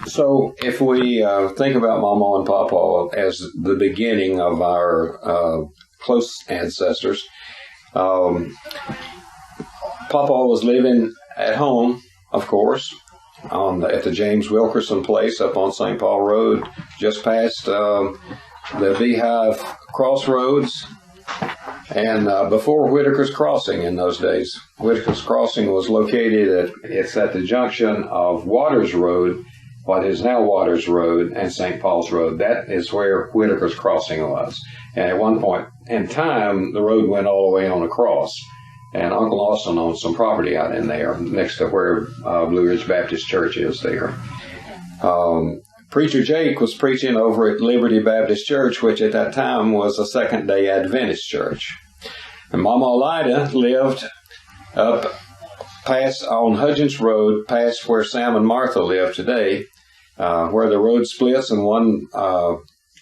So if we think about Mama and Papa as the beginning of our close ancestors, Papa was living at home, of course, at the James Wilkerson place up on St. Paul Road, just past the Beehive Crossroads, and before Whitaker's Crossing in those days. Whitaker's Crossing was located it's at the junction of Waters Road, what is now Waters Road, and St. Paul's Road. That is where Whitaker's Crossing was. And at one point in time, the road went all the way on across. And Uncle Austin owned some property out in there, next to where Blue Ridge Baptist Church is there. Preacher Jake was preaching over at Liberty Baptist Church, which at that time was a Second-day Adventist church. And Mama Lyda lived up past on Hudgens Road, past where Sam and Martha live today, where the road splits, and one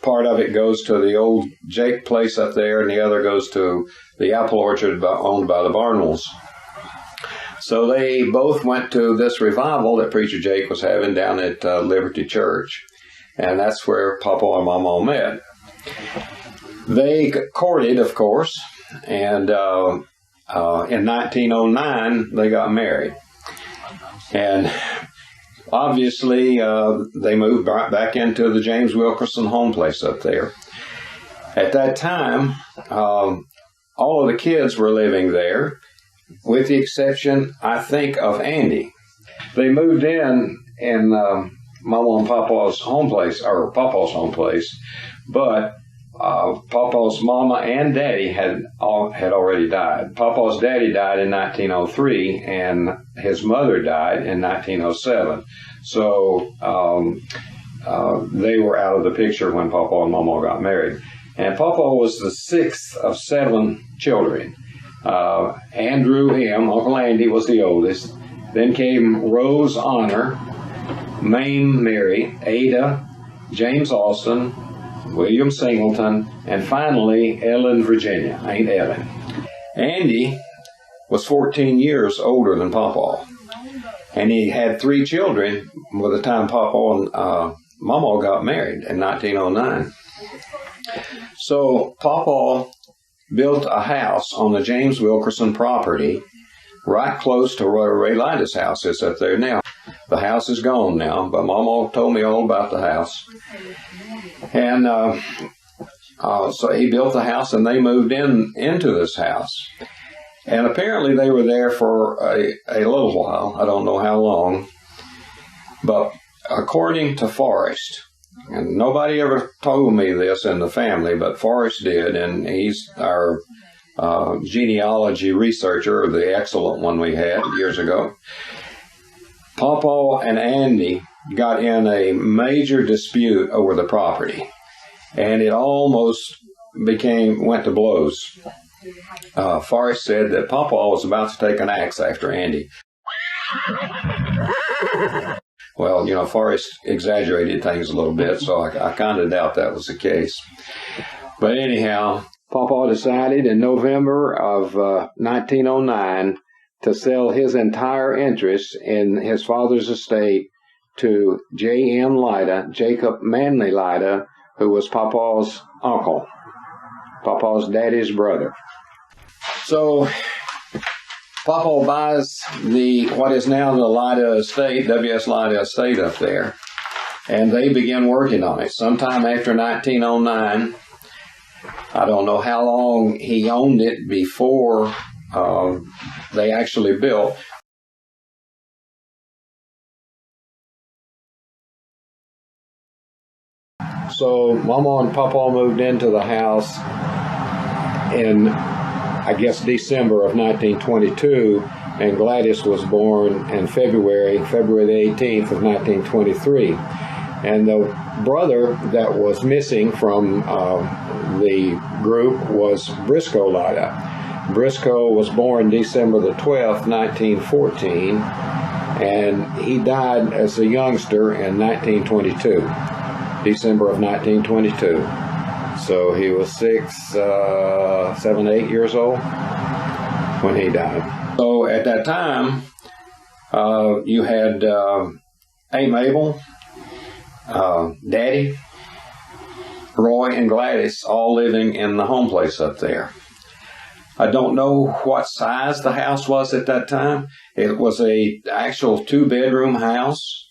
part of it goes to the old Jake place up there, and the other goes to the apple orchard owned by the Barnwells. So they both went to this revival that Preacher Jake was having down at Liberty Church, and that's where Papa and Mama met. They courted, of course, and in 1909, they got married. And obviously, they moved back into the James Wilkerson home place up there. At that time, all of the kids were living there, with the exception, I think, of Andy. They moved in Mama and Papa's home place, or Papa's home place, but Papa's mama and daddy had already died. Papa's daddy died in 1903, and his mother died in 1907. So they were out of the picture when Papa and Mama got married. And Papa was the sixth of 7 children. Andrew M., Uncle Andy, was the oldest. Then came Rose Honor, Mame Mary, Ada, James Austin, William Singleton, and finally Ellen Virginia, Aunt Ellen. Andy was 14 years older than Papa, and he had 3 children by the time Papa and Mama got married in 1909. So Papa built a house on the James Wilkerson property right close to where Ray Lyda's house is up there now. The house is gone now, but Mama told me all about the house. And so he built the house, and they moved into this house. And apparently they were there for a little while. I don't know how long. But according to Forrest, and nobody ever told me this in the family, but Forrest did, and he's our genealogy researcher, the excellent one we had years ago. Papa and Andy got in a major dispute over the property, and it almost went to blows. Forrest said that Papa was about to take an axe after Andy. Well, Forrest exaggerated things a little bit, so I kind of doubt that was the case. But anyhow, Papa decided in November of 1909 to sell his entire interest in his father's estate to J.M. Lyda, Jacob Manley Lyda, who was Papa's uncle, Papa's daddy's brother. So Papa buys what is now the Lyda estate, W.S. Lyda estate up there, and they begin working on it. Sometime after 1909, I don't know how long he owned it before they actually built. So Mama and Papa moved into the house in, I guess, December of 1922, and Gladys was born in February the 18th of 1923. And the brother that was missing from the group was Briscoe Lyda. Briscoe was born December the 12th, 1914, and he died as a youngster in 1922, December of 1922. So he was 7, 8 years old when he died. So at that time, you had Aunt Mabel, Daddy, Roy, and Gladys all living in the home place up there. I don't know what size the house was at that time. It was a actual 2-bedroom house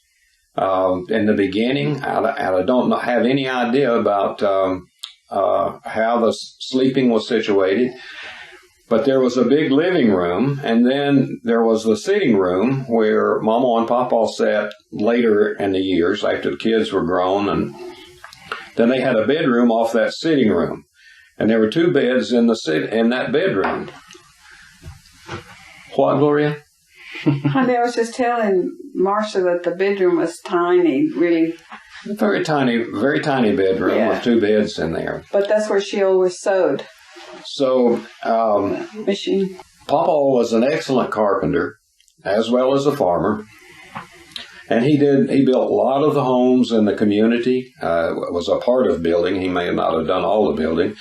in the beginning. I don't have any idea about how the sleeping was situated. But there was a big living room, and then there was the sitting room where Mama and Papa sat later in the years after the kids were grown, and then they had a bedroom off that sitting room, and there were 2 beds in that bedroom. What, Gloria? Honey, I was just telling Marcia that the bedroom was tiny, really. Very tiny bedroom with 2 beds in there. But that's where she always sewed. So, Machine. Papa was an excellent carpenter, as well as a farmer, and he built a lot of the homes in the community. Was a part of building. He may not have done all the building.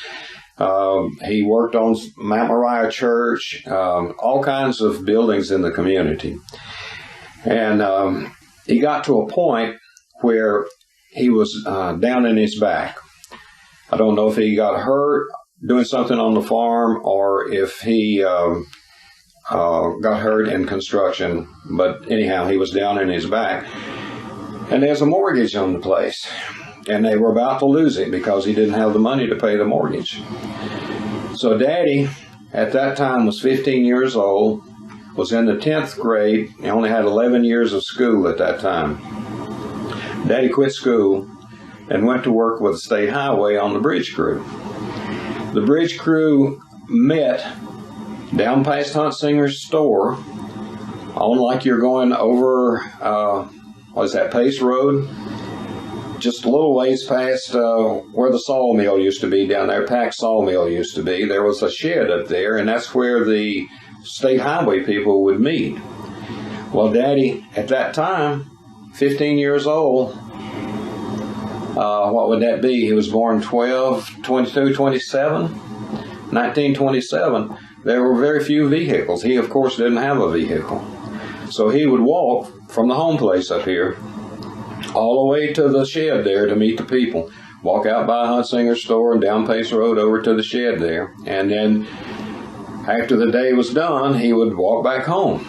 He worked on Mount Moriah Church, all kinds of buildings in the community, and he got to a point where he was down in his back. I don't know if he got hurt doing something on the farm, or if he got hurt in construction, but anyhow, he was down in his back. And there's a mortgage on the place, and they were about to lose it because he didn't have the money to pay the mortgage. So Daddy, at that time, was 15 years old, was in the 10th grade. He only had 11 years of school at that time. Daddy quit school and went to work with the state highway on the bridge crew. The bridge crew met down past Huntsinger's store, on like you're going over, Pace Road? Just a little ways past where the sawmill used to be down there, Pack Sawmill used to be. There was a shed up there, and that's where the state highway people would meet. Well, Daddy, at that time, 15 years old, what would that be? He was born 1927. There were very few vehicles. He, of course, didn't have a vehicle. So he would walk from the home place up here all the way to the shed there to meet the people. Walk out by Huntsinger's store and down Pace Road over to the shed there. And then after the day was done, he would walk back home.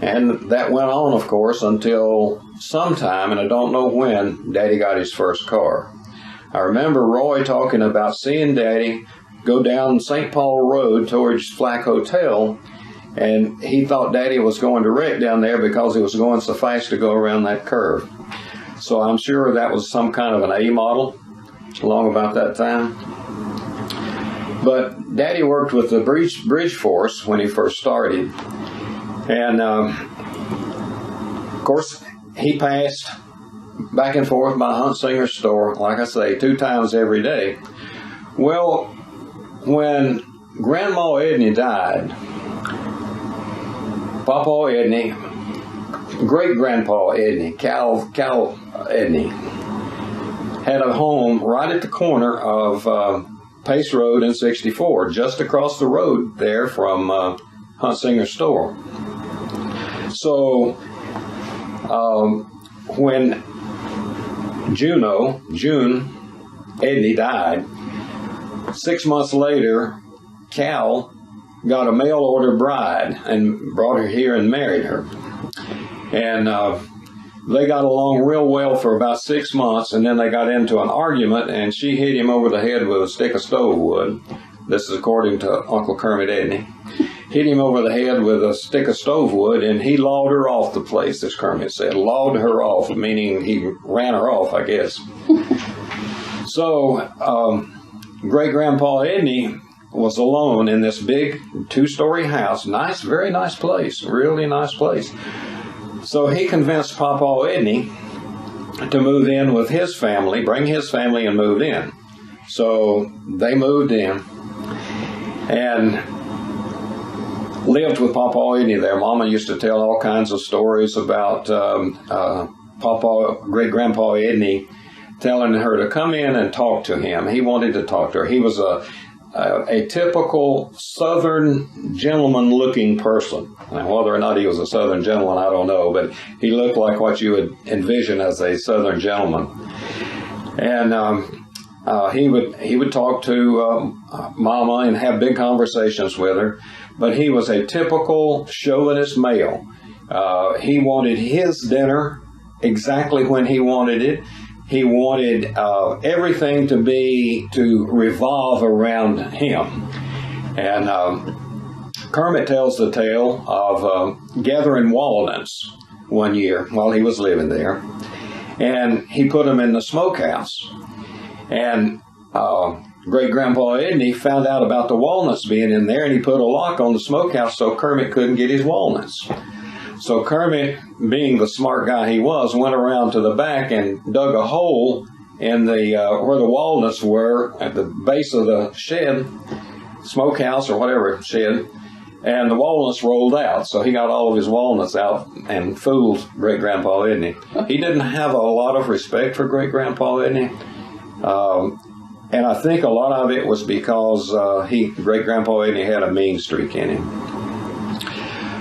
And that went on, of course, until sometime, and I don't know when, Daddy got his first car. I remember Roy talking about seeing Daddy go down St. Paul Road towards Flack Hotel, and he thought Daddy was going to wreck down there because he was going so fast to go around that curve. So I'm sure that was some kind of an A model along about that time. But Daddy worked with the bridge force when he first started. And, of course, he passed back and forth by Huntsinger's store, like I say, 2 times every day. Well, when Grandma Edney died, Papa Edney, great-grandpa Edney, Cal Edney, had a home right at the corner of Pace Road and 64, just across the road there from Huntsinger's store. So, when June Edney died, 6 months later, Cal got a mail order bride and brought her here and married her. And they got along real well for about 6 months, and then they got into an argument, and she hit him over the head with a stick of stove wood. This is according to Uncle Kermit Edney. Hit him over the head with a stick of stove wood, and he lawed her off the place, as Kermit said. Lawed her off, meaning he ran her off, I guess. So, Great-Grandpa Edney was alone in this big 2-story house. Nice, very nice place. Really nice place. So he convinced Papa Edney to move in with his family, bring his family and move in. So they moved in and lived with Papa Edney there. Mama used to tell all kinds of stories about Great-Grandpa Edney telling her to come in and talk to him. He wanted to talk to her. He was a typical Southern gentleman-looking person. Now, whether or not he was a Southern gentleman, I don't know, but he looked like what you would envision as a Southern gentleman. And he would talk to Mama and have big conversations with her, but he was a typical chauvinist male. He wanted his dinner exactly when he wanted it. He wanted everything to revolve around him. And Kermit tells the tale of gathering walnuts one year while he was living there. And he put them in the smokehouse. And Great-Grandpa Edney found out about the walnuts being in there, and he put a lock on the smokehouse so Kermit couldn't get his walnuts. So Kermit, being the smart guy he was, went around to the back and dug a hole in the where the walnuts were at the base of the shed, smokehouse or whatever shed, and the walnuts rolled out. So he got all of his walnuts out and fooled Great-Grandpa Edney. He didn't have a lot of respect for Great-Grandpa Edney, and I think a lot of it was because Great-Grandpa Edney had a mean streak in him.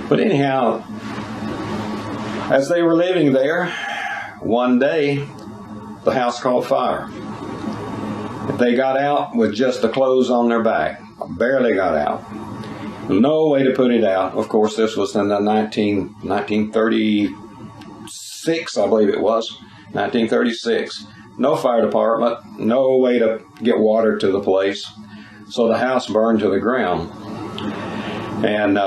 But anyhow, as they were living there, one day, the house caught fire. They got out with just the clothes on their back. Barely got out. No way to put it out. Of course, this was in the 1936, I believe it was. 1936. No fire department. No way to get water to the place. So the house burned to the ground. And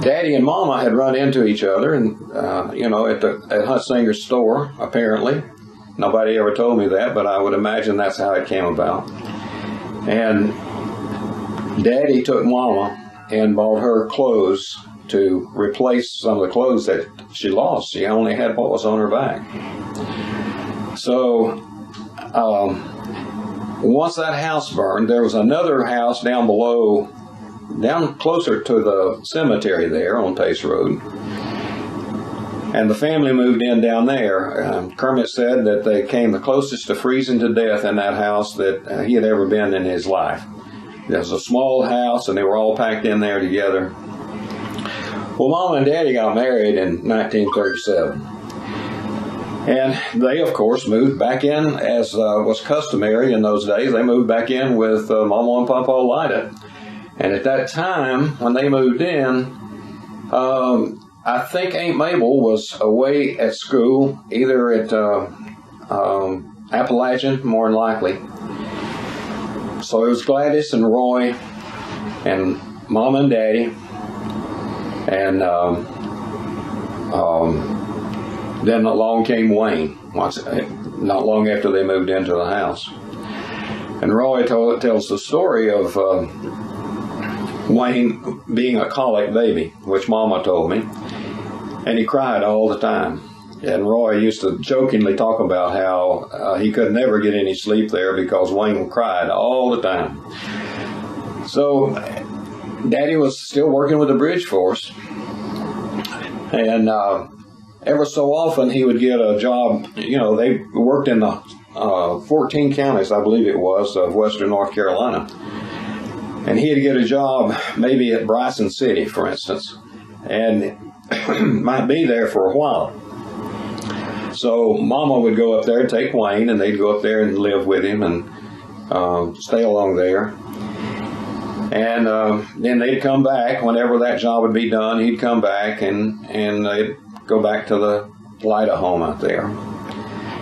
Daddy and Mama had run into each other, and at Hutzinger's store, apparently. Nobody ever told me that, but I would imagine that's how it came about. And Daddy took Mama and bought her clothes to replace some of the clothes that she lost. She only had what was on her back. So once that house burned, there was another house down below, down closer to the cemetery there on Pace Road. And the family moved in down there. Kermit said that they came the closest to freezing to death in that house that he had ever been in his life. It was a small house, and they were all packed in there together. Well, Mama and Daddy got married in 1937. And they, of course, moved back in, as was customary in those days. They moved back in with Mama and Papa Lyda. And at that time, when they moved in, I think Aunt Mabel was away at school, either at Appalachian, more than likely. So it was Gladys and Roy and Mom and Daddy, and then along came Wayne, not long after they moved into the house. And Roy tells the story of Wayne being a colic baby, which Mama told me, and he cried all the time. And Roy used to jokingly talk about how he could never get any sleep there because Wayne cried all the time. So Daddy was still working with the bridge force, and ever so often he would get a job. They worked in the 14 counties, I believe it was, of western North Carolina. And he'd get a job maybe at Bryson City, for instance, and might be there for a while. So Mama would go up there and take Wayne, and they'd go up there and live with him and stay along there. And then they'd come back whenever that job would be done. He'd come back and they'd go back to the Lyda home out there.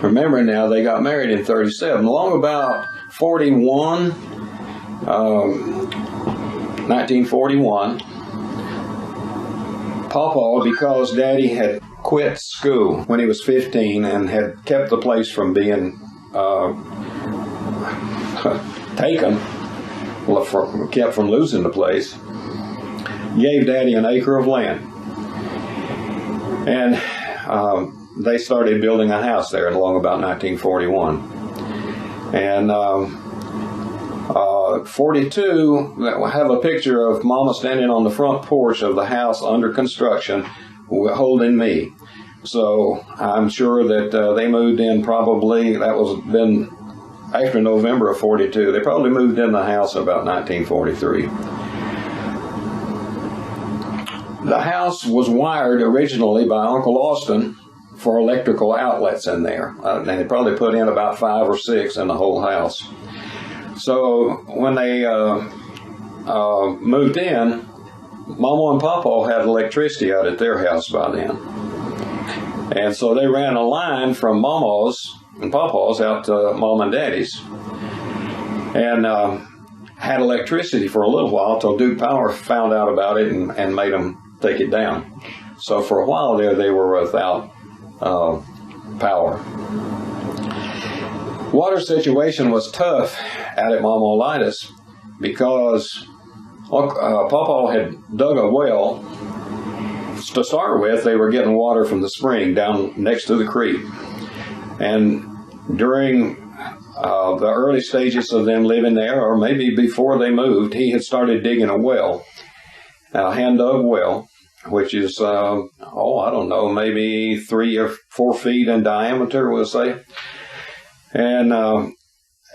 Remember now, they got married in 37. Along about 1941, Papa, because Daddy had quit school when he was 15 and had kept the place from being taken, kept from losing the place, gave Daddy an acre of land. And they started building a house there along about 1941. And 42, I have a picture of Mama standing on the front porch of the house under construction holding me. So I'm sure that they moved in probably, that was been after November of 42. They probably moved in the house about 1943. The house was wired originally by Uncle Austin for electrical outlets in there. They probably put in about 5 or 6 in the whole house. So when they moved in, Mama and Papa had electricity out at their house by then. And so they ran a line from Mama's and Papa's out to Mom and Daddy's. And had electricity for a little while till Duke Power found out about it and made them take it down. So for a while there, they were without power. Water situation was tough out at Mama Lyda's because Papa had dug a well. To start with, they were getting water from the spring down next to the creek. And during the early stages of them living there, or maybe before they moved, he had started digging a well, a hand-dug well, which is, I don't know, maybe 3 or 4 feet in diameter, we'll say. And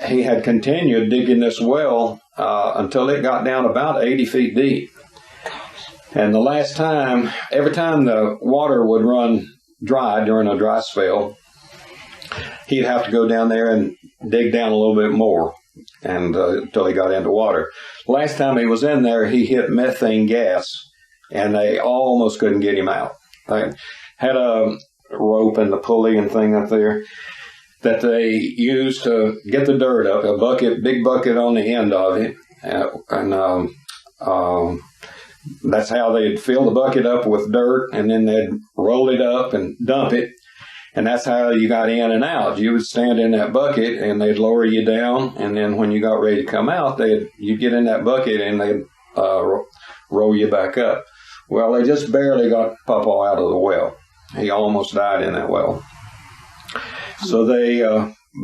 he had continued digging this well until it got down about 80 feet deep. And the last time, every time the water would run dry during a dry spell, he'd have to go down there and dig down a little bit more and until he got into water. Last time he was in there, he hit methane gas, and they almost couldn't get him out. They had a rope and the pulley and thing up there that they used to get the dirt up, a bucket, big bucket on the end of it, and that's how they'd fill the bucket up with dirt, and then they'd roll it up and dump it, and that's how you got in and out. You would stand in that bucket, and they'd lower you down, and then when you got ready to come out, you'd get in that bucket, and they'd roll you back up. Well, they just barely got Papa out of the well. He almost died in that well. So they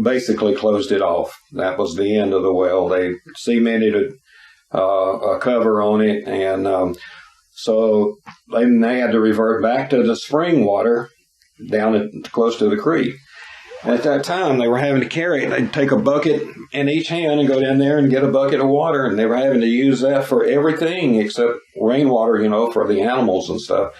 basically closed it off. That was the end of the well. They cemented a cover on it, and so they had to revert back to the spring water down close to the creek. At that time, they were having to carry it. They'd take a bucket in each hand and go down there and get a bucket of water, and they were having to use that for everything except rainwater, for the animals and stuff.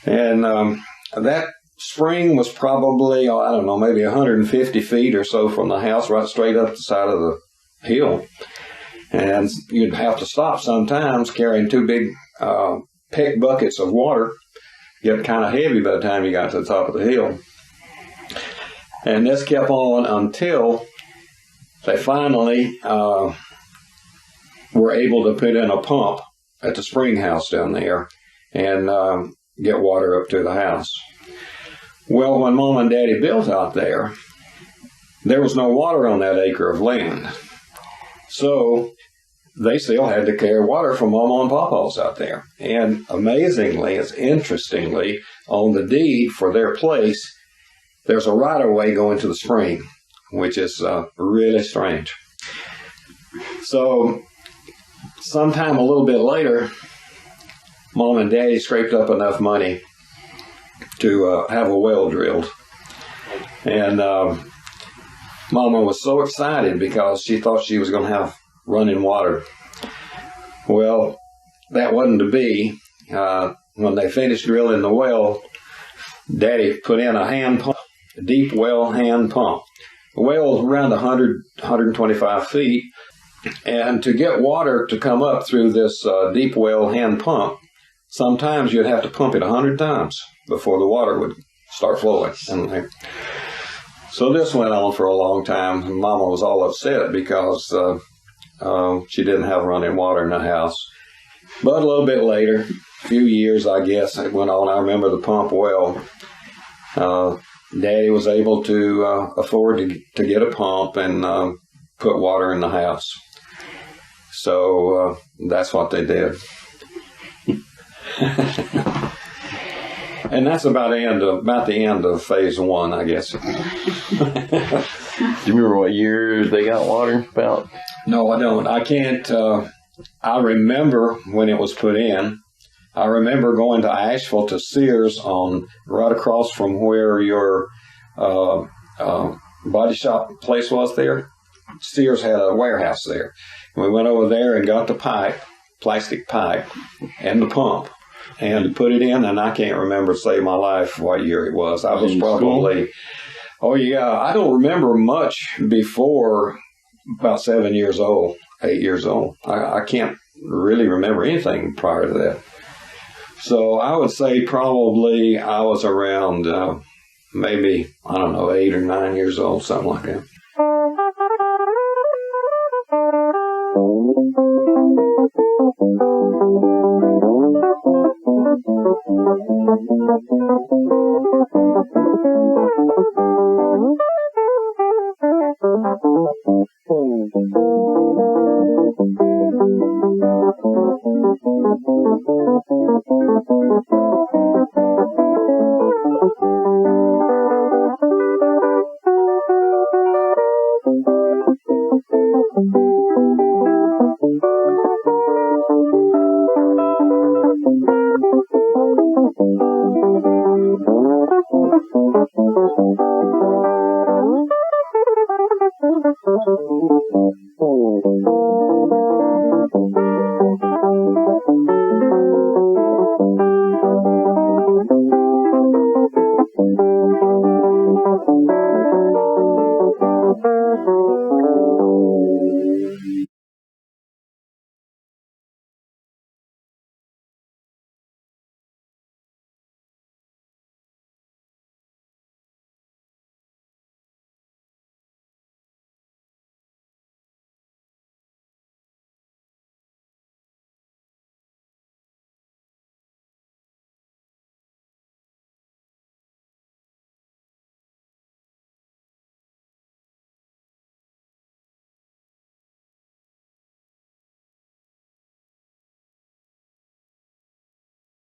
And that spring was probably, maybe 150 feet or so from the house, right straight up the side of the hill. And you'd have to stop sometimes carrying 2 big pick buckets of water. Get kind of heavy by the time you got to the top of the hill. And this kept on until they finally were able to put in a pump at the spring house down there and get water up to the house. Well, when Mom and Daddy built out there was no water on that acre of land. So they still had to carry water from Mama and Papa's out there. And amazingly, interestingly, on the deed for their place, there's a right-of-way going to the spring, which is really strange. So sometime a little bit later, Mom and Daddy scraped up enough money to have a well drilled. And Mama was so excited because she thought she was going to have running water. Well, that wasn't to be. When they finished drilling the well, Daddy put in a hand pump, a deep well hand pump. The well was around 100, 125 feet. And to get water to come up through this deep well hand pump, sometimes you'd have to pump it 100 times before the water would start flowing. And so this went on for a long time. And Mama was all upset because she didn't have running water in the house. But a little bit later, a few years, I guess, it went on. I remember the pump well. Daddy was able to afford to get a pump and put water in the house. So that's what they did. And that's about the end of phase 1, I guess. Do you remember what year they got water about? No, I don't. I can't. I remember when it was put in. I remember going to Asheville to Sears right across from where your body shop place was there. Sears had a warehouse there. And we went over there and got the plastic pipe, and the pump, and put it in. And I can't remember, save my life, what year it was. I was probably, I don't remember much before about 7 years old, 8 years old. I can't really remember anything prior to that. So I would say probably I was around maybe, 8 or 9 years old, something like that.